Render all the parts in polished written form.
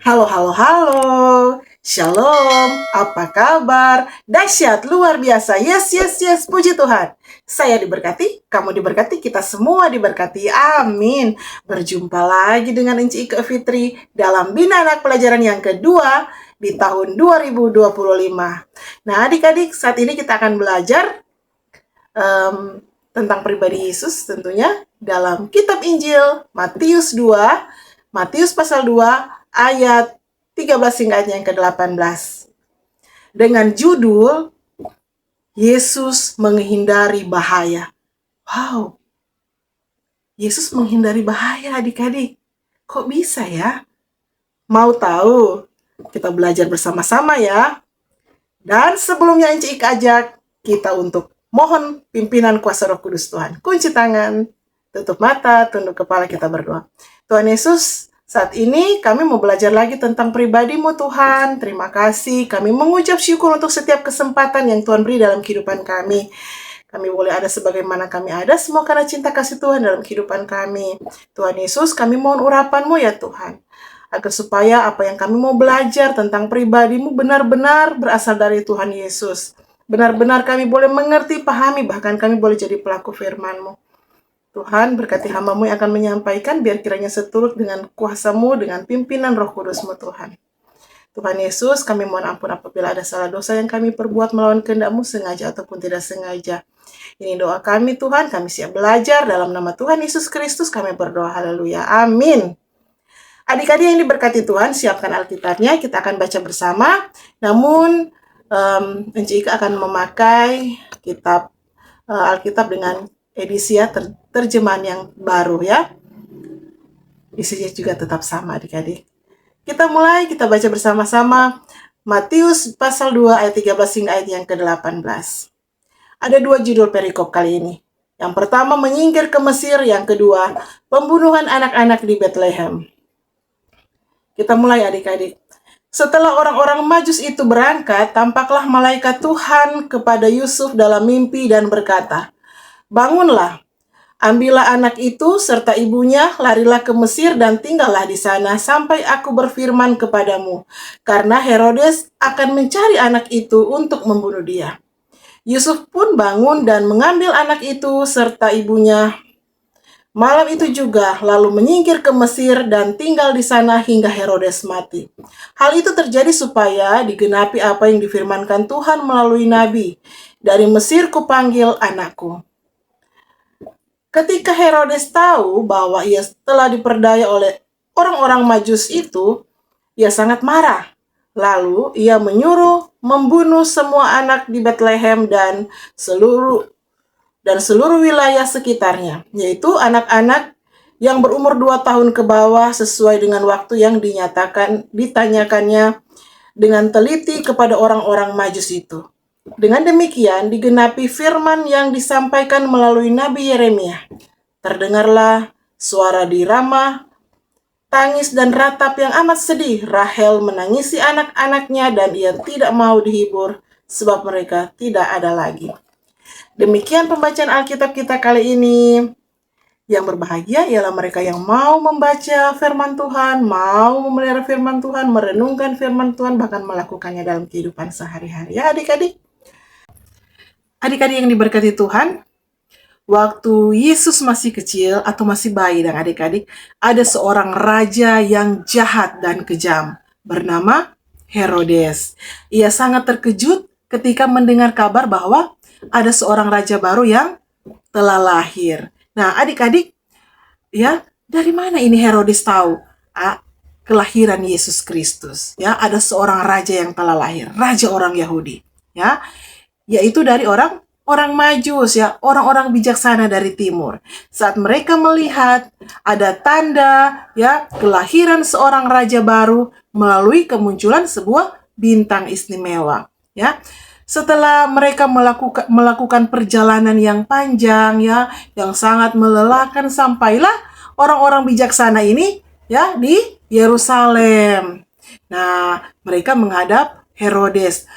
Halo, halo, halo. Shalom, apa kabar? Dahsyat, luar biasa. Yes, yes, yes, puji Tuhan. Saya diberkati, kamu diberkati, kita semua diberkati. Amin. Berjumpa lagi dengan Inci Ike Fitri dalam Bina Anak Pelajaran yang kedua di tahun 2025. Nah, adik-adik, saat ini kita akan belajar tentang pribadi Yesus tentunya dalam kitab Injil Matius 2, Matius pasal 2 ayat 13 hingga ayat yang ke-18. Dengan judul Yesus menghindari bahaya. Wow. Yesus menghindari bahaya, adik-adik. Kok bisa ya? Mau tahu? Kita belajar bersama-sama ya. Dan sebelumnya Inci Ika ajak kita untuk mohon pimpinan kuasa Roh Kudus Tuhan. Kunci tangan, tutup mata, tunduk kepala, kita berdoa. Tuhan Yesus, saat ini kami mau belajar lagi tentang pribadi-Mu Tuhan. Terima kasih, kami mengucap syukur untuk setiap kesempatan yang Tuhan beri dalam kehidupan kami. Kami boleh ada sebagaimana kami ada, semua karena cinta kasih Tuhan dalam kehidupan kami. Tuhan Yesus, kami mohon urapan-Mu ya Tuhan, agar supaya apa yang kami mau belajar tentang pribadi-Mu benar-benar berasal dari Tuhan Yesus. Benar-benar kami boleh mengerti, pahami, bahkan kami boleh jadi pelaku firman-Mu. Tuhan, berkati hamba-Mu yang akan menyampaikan, biar kiranya seturut dengan kuasa-Mu, dengan pimpinan Roh Kudus-Mu Tuhan. Tuhan Yesus, kami mohon ampun apabila ada salah dosa yang kami perbuat melawan kehendak-Mu, sengaja ataupun tidak sengaja. Ini doa kami Tuhan, kami siap belajar, dalam nama Tuhan Yesus Kristus kami berdoa, haleluya, amin. Adik-adik yang diberkati Tuhan, siapkan Alkitabnya, kita akan baca bersama. Namun, Inci Ika akan memakai kitab Alkitab dengan edisi ya, terjemahan yang baru ya. Isinya juga tetap sama adik-adik. Kita mulai, kita baca bersama-sama Matius pasal 2 ayat 13 hingga ayat yang ke-18. Ada dua judul perikop kali ini. Yang pertama, menyingkir ke Mesir. Yang kedua, pembunuhan anak-anak di Bethlehem. Kita mulai adik-adik. Setelah orang-orang Majus itu berangkat, tampaklah malaikat Tuhan kepada Yusuf dalam mimpi dan berkata, "Bangunlah, ambillah anak itu serta ibunya, larilah ke Mesir dan tinggallah di sana sampai aku berfirman kepadamu, karena Herodes akan mencari anak itu untuk membunuh dia." Yusuf pun bangun dan mengambil anak itu serta ibunya malam itu juga, lalu menyingkir ke Mesir dan tinggal di sana hingga Herodes mati. Hal itu terjadi supaya digenapi apa yang difirmankan Tuhan melalui nabi, "Dari Mesir kupanggil anakku." Ketika Herodes tahu bahwa ia telah diperdaya oleh orang-orang Majus itu, ia sangat marah. Lalu ia menyuruh membunuh semua anak di Bethlehem dan seluruh wilayah sekitarnya, yaitu anak-anak yang berumur 2 tahun ke bawah sesuai dengan waktu yang ditanyakannya dengan teliti kepada orang-orang Majus itu. Dengan demikian digenapi firman yang disampaikan melalui Nabi Yeremia. Terdengarlah suara di Rama, tangis dan ratap yang amat sedih. Rahel menangisi anak-anaknya dan ia tidak mau dihibur sebab mereka tidak ada lagi. Demikian pembacaan Alkitab kita kali ini. Yang berbahagia ialah mereka yang mau membaca firman Tuhan, mau memelihara firman Tuhan, merenungkan firman Tuhan, bahkan melakukannya dalam kehidupan sehari-hari. Ya adik-adik. Adik-adik yang diberkati Tuhan, waktu Yesus masih kecil atau masih bayi dan adik-adik, ada seorang raja yang jahat dan kejam bernama Herodes. Ia sangat terkejut ketika mendengar kabar bahwa ada seorang raja baru yang telah lahir. Nah, adik-adik, ya, dari mana ini Herodes tahu kelahiran Yesus Kristus? Ya, ada seorang raja yang telah lahir, raja orang Yahudi, ya, yaitu dari orang Majus, ya, orang-orang bijaksana dari timur. Saat mereka melihat ada tanda, ya, kelahiran seorang raja baru melalui kemunculan sebuah bintang istimewa, ya. Setelah mereka melakukan perjalanan yang panjang, ya, yang sangat melelahkan, sampailah orang-orang bijaksana ini, ya, di Yerusalem. Nah, mereka menghadap Herodes,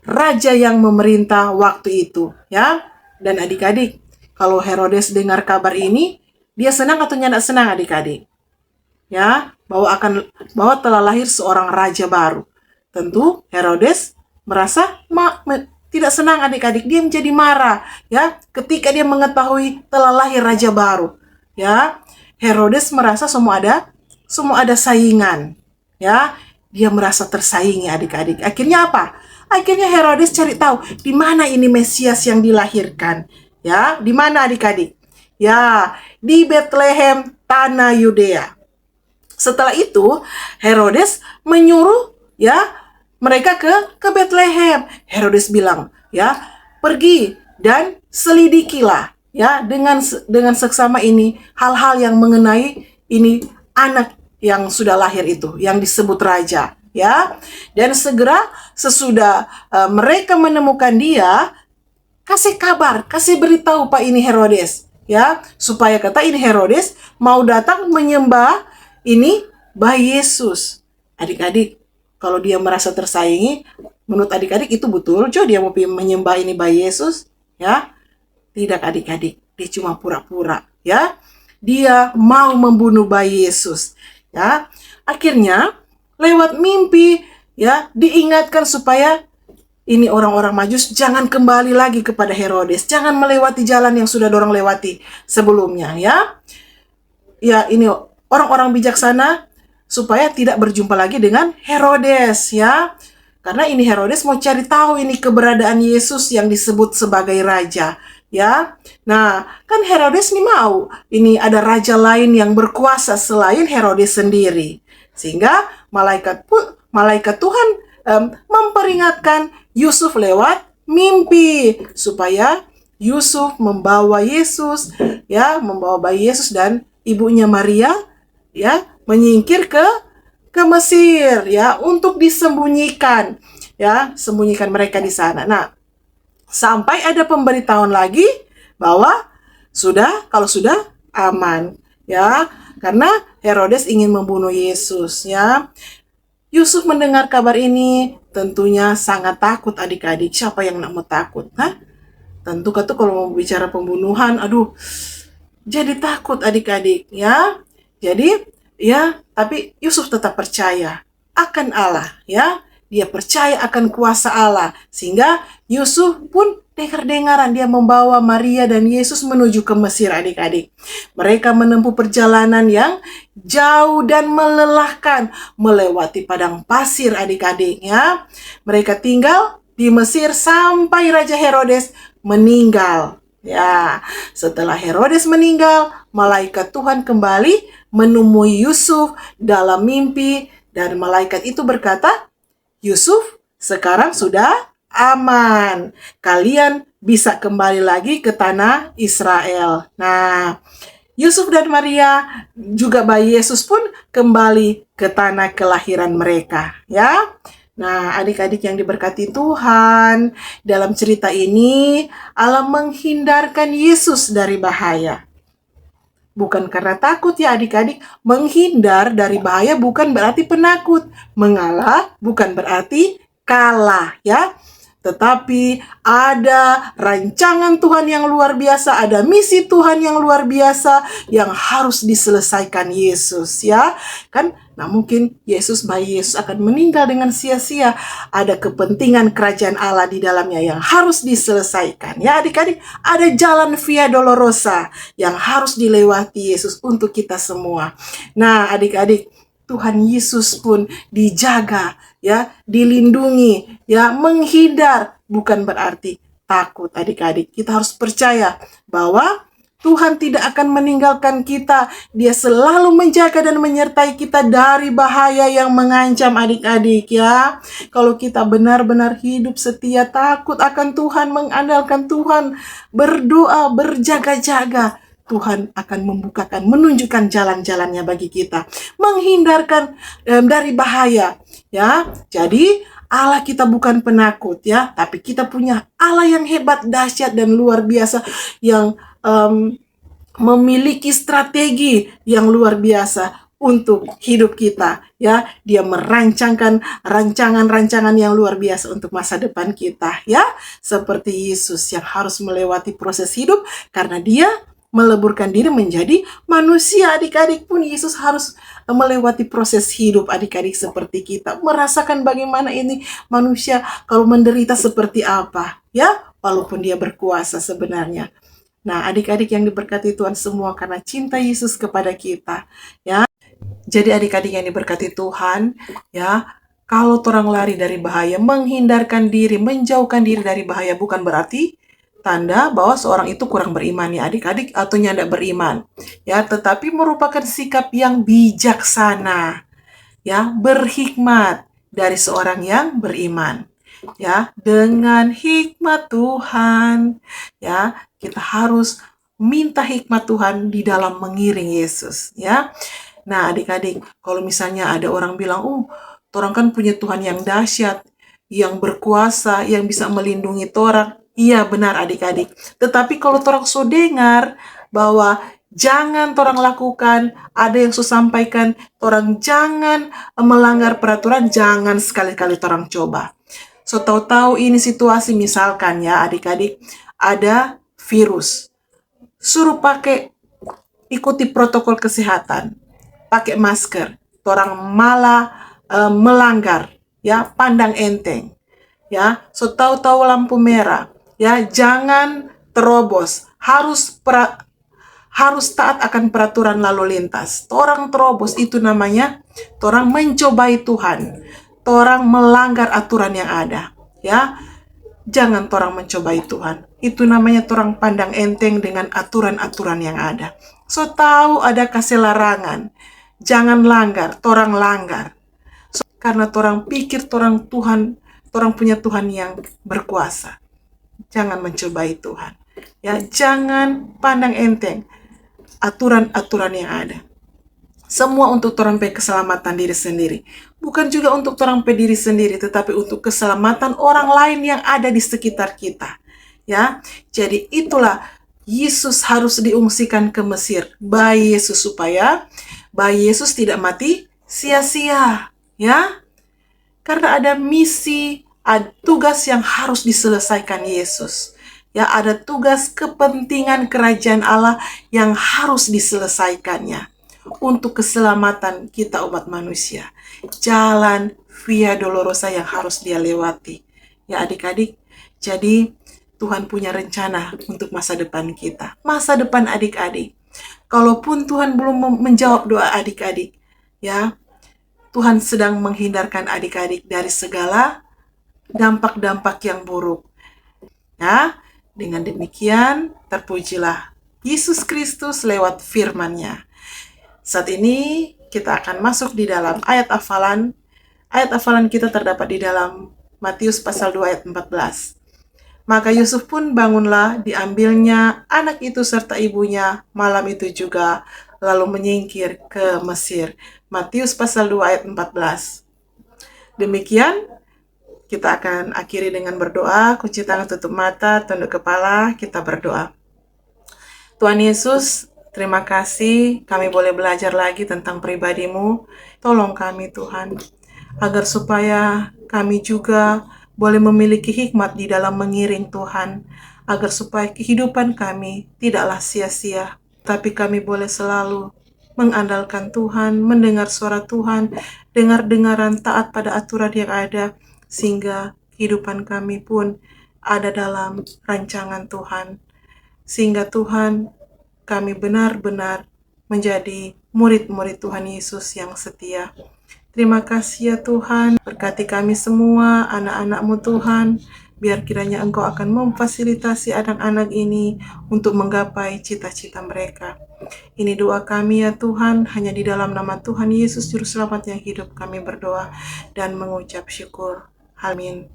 raja yang memerintah waktu itu, ya. Dan adik-adik, kalau Herodes dengar kabar ini, dia senang atau tidak senang adik-adik? ya, bahwa telah lahir seorang raja baru. Tentu Herodes merasa tidak senang adik-adik, dia menjadi marah ya ketika dia mengetahui telah lahir raja baru. Ya, Herodes merasa semua ada saingan. Ya, dia merasa tersaingi adik-adik. Akhirnya apa? Akhirnya Herodes cari tahu di mana ini Mesias yang dilahirkan. Ya, di mana adik-adik? Ya, di Bethlehem, tanah Yudea. Setelah itu, Herodes menyuruh ya mereka ke Bethlehem. Herodes bilang, ya, pergi dan selidikilah ya dengan seksama ini hal-hal yang mengenai ini anak yang sudah lahir itu, yang disebut raja, ya. Dan segera sesudah mereka menemukan dia, kasih kabar, kasih beritahu Pak ini Herodes, ya, supaya kata ini Herodes mau datang menyembah ini bayi Yesus. Adik-adik, kalau dia merasa tersaingi, menurut adik-adik itu betul, dia mau menyembah ini bayi Yesus, ya? Tidak adik-adik, dia cuma pura-pura, ya. Dia mau membunuh bayi Yesus, ya. Akhirnya lewat mimpi, ya, diingatkan supaya ini orang-orang Majus jangan kembali lagi kepada Herodes, jangan melewati jalan yang sudah dorong lewati sebelumnya, ya. Ya, ini orang-orang bijaksana supaya tidak berjumpa lagi dengan Herodes, ya. Karena ini Herodes mau cari tahu ini keberadaan Yesus yang disebut sebagai raja, ya. Nah, kan Herodes nih mau ini ada raja lain yang berkuasa selain Herodes sendiri. Sehingga malaikat Tuhan memperingatkan Yusuf lewat mimpi supaya Yusuf membawa Yesus, ya, membawa bayi Yesus dan ibunya Maria, ya, menyingkir ke Mesir, ya, untuk disembunyikan, ya, sembunyikan mereka di sana. Nah, sampai ada pemberitahuan lagi bahwa kalau sudah aman, ya, karena Herodes ingin membunuh Yesus, ya. Yusuf mendengar kabar ini tentunya sangat takut adik-adik. Siapa yang nak mau takut? Tentu kalau mau bicara pembunuhan, aduh, jadi takut adik-adik, ya. Jadi ya, tapi Yusuf tetap percaya akan Allah, ya. Dia percaya akan kuasa Allah, sehingga Yusuf pun dengar-dengaran dia membawa Maria dan Yesus menuju ke Mesir adik-adik. Mereka menempuh perjalanan yang jauh dan melelahkan, melewati padang pasir adik-adik, ya. Mereka tinggal di Mesir sampai Raja Herodes meninggal. Ya, setelah Herodes meninggal, malaikat Tuhan kembali menemui Yusuf dalam mimpi dan malaikat itu berkata, Yusuf, sekarang sudah aman. Kalian bisa kembali lagi ke tanah Israel. Nah, Yusuf dan Maria juga bayi Yesus pun kembali ke tanah kelahiran mereka, ya. Nah, adik-adik yang diberkati Tuhan, dalam cerita ini Allah menghindarkan Yesus dari bahaya. Bukan karena takut ya adik-adik, menghindar dari bahaya bukan berarti penakut. Mengalah bukan berarti kalah, ya. Tetapi ada rancangan Tuhan yang luar biasa, ada misi Tuhan yang luar biasa yang harus diselesaikan Yesus, ya. Kan, nah mungkin bayi Yesus akan meninggal dengan sia-sia. Ada kepentingan kerajaan Allah di dalamnya yang harus diselesaikan. Ya adik-adik, ada jalan Via Dolorosa yang harus dilewati Yesus untuk kita semua. Nah adik-adik, Tuhan Yesus pun dijaga, ya, dilindungi, ya, menghindar bukan berarti takut adik-adik. Kita harus percaya bahwa Tuhan tidak akan meninggalkan kita. Dia selalu menjaga dan menyertai kita dari bahaya yang mengancam adik-adik, ya. Kalau kita benar-benar hidup setia, takut akan Tuhan, mengandalkan Tuhan, berdoa, berjaga-jaga, Tuhan akan menunjukkan jalan-jalannya bagi kita, menghindarkan dari bahaya, ya. Jadi Allah kita bukan penakut, ya, tapi kita punya Allah yang hebat, dahsyat dan luar biasa, yang memiliki strategi yang luar biasa untuk hidup kita, ya. Dia merancangkan rancangan-rancangan yang luar biasa untuk masa depan kita, ya. Seperti Yesus yang harus melewati proses hidup karena dia meleburkan diri menjadi manusia. Adik-adik pun Yesus harus melewati proses hidup adik-adik seperti kita, merasakan bagaimana ini manusia kalau menderita seperti apa, ya, walaupun dia berkuasa sebenarnya. Nah, adik-adik yang diberkati Tuhan semua karena cinta Yesus kepada kita, ya. Jadi adik-adik yang diberkati Tuhan, ya, kalau orang lari dari bahaya, menghindarkan diri, menjauhkan diri dari bahaya bukan berarti tanda bahwa seorang itu kurang beriman ya adik-adik atau nyanda beriman. Ya, tetapi merupakan sikap yang bijaksana, ya, berhikmat dari seorang yang beriman. Ya, dengan hikmat Tuhan, ya, kita harus minta hikmat Tuhan di dalam mengiring Yesus, ya. Nah, adik-adik, kalau misalnya ada orang bilang, orang kan punya Tuhan yang dahsyat, yang berkuasa, yang bisa melindungi orang. Iya, benar adik-adik. Tetapi kalau orang so dengar bahwa jangan orang lakukan, ada yang so sampaikan, orang jangan melanggar peraturan, jangan sekali-kali orang coba. So tahu-tahu ini situasi misalkan ya adik-adik, ada virus. Suruh ikuti protokol kesehatan, pakai masker, orang malah melanggar, ya, pandang enteng, ya, so tahu-tahu lampu merah, ya, jangan terobos, harus taat akan peraturan lalu lintas. Orang terobos itu namanya orang mencobai Tuhan, orang melanggar aturan yang ada, ya. Jangan orang mencobai Tuhan. Itu namanya orang pandang enteng dengan aturan-aturan yang ada. So tahu ada kasih larangan, jangan langgar, orang langgar. So, karena orang pikir orang Tuhan, orang punya Tuhan yang berkuasa. Jangan mencobai Tuhan. Ya, jangan pandang enteng aturan-aturan yang ada. Semua untuk orang keselamatan diri sendiri. Bukan juga untuk orang diri sendiri, tetapi untuk keselamatan orang lain yang ada di sekitar kita. Ya, jadi itulah Yesus harus diungsikan ke Mesir. Bayi Yesus supaya bayi Yesus tidak mati sia-sia. Ya, karena ada misi, ada tugas yang harus diselesaikan Yesus. Ya, ada tugas kepentingan kerajaan Allah yang harus diselesaikannya untuk keselamatan kita umat manusia. Jalan via dolorosa yang harus dia lewati. Ya adik-adik, jadi Tuhan punya rencana untuk masa depan kita. Masa depan adik-adik. Kalaupun Tuhan belum menjawab doa adik-adik, ya, Tuhan sedang menghindarkan adik-adik dari segala dampak-dampak yang buruk. Ya, dengan demikian terpujilah Yesus Kristus lewat firman-Nya. Saat ini kita akan masuk di dalam ayat hafalan. Ayat hafalan kita terdapat di dalam Matius pasal 2 ayat 14. Maka Yusuf pun bangunlah, diambilnya anak itu serta ibunya malam itu juga, lalu menyingkir ke Mesir. Matius pasal 2 ayat 14. Demikian, kita akan akhiri dengan berdoa. Kunci tangan, tutup mata, tunduk kepala, kita berdoa. Tuhan Yesus, terima kasih kami boleh belajar lagi tentang pribadi-Mu. Tolong kami Tuhan, agar supaya kami juga boleh memiliki hikmat di dalam mengiring Tuhan, agar supaya kehidupan kami tidaklah sia-sia, tapi kami boleh selalu mengandalkan Tuhan, mendengar suara Tuhan, dengar-dengaran taat pada aturan yang ada, sehingga kehidupan kami pun ada dalam rancangan Tuhan. Sehingga Tuhan, kami benar-benar menjadi murid-murid Tuhan Yesus yang setia. Terima kasih ya Tuhan, berkati kami semua, anak-anak-Mu Tuhan, biar kiranya Engkau akan memfasilitasi anak-anak ini untuk menggapai cita-cita mereka. Ini doa kami ya Tuhan, hanya di dalam nama Tuhan Yesus Juru Selamat yang hidup kami berdoa dan mengucap syukur. Amin.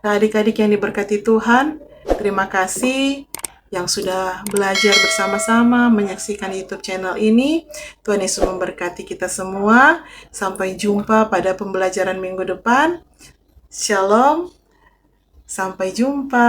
Nah adik-adik yang diberkati Tuhan, terima kasih yang sudah belajar bersama-sama menyaksikan YouTube channel ini. Tuhan Yesus memberkati kita semua. Sampai jumpa pada pembelajaran minggu depan. Shalom. Sampai jumpa.